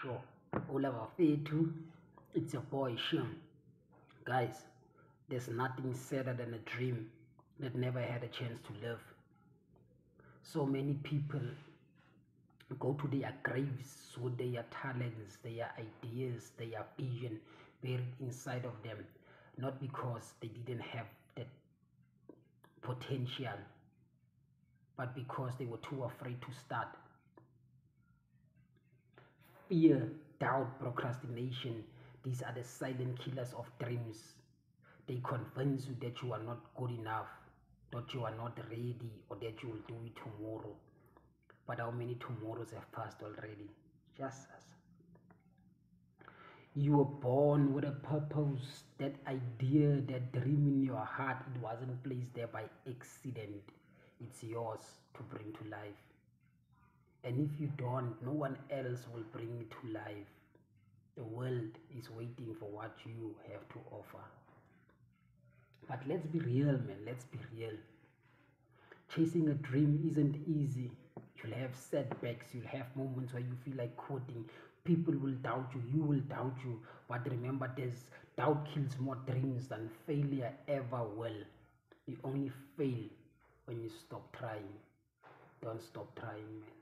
Sure. Oliver Fetu, it's your boy Shim. Guys, there's nothing sadder than a dream that never had a chance to live. So many people go to their graves with their talents, their ideas, their vision buried inside of them, not because they didn't have that potential, but because they were too afraid to start. Fear, doubt, procrastination, these are the silent killers of dreams. They convince you that you are not good enough, that you are not ready, or that you will do it tomorrow. But how many tomorrows have passed already? Just us. You were born with a purpose, that idea, that dream in your heart. It wasn't placed there by accident. It's yours to bring to life. And if you don't, no one else will bring it to life. The world is waiting for what you have to offer. But let's be real, man. Let's be real. Chasing a dream isn't easy. You'll have setbacks, you'll have moments where you feel like quitting. People will doubt you, you will doubt you. But remember this: doubt kills more dreams than failure ever will. You only fail when you stop trying. Don't stop trying, man.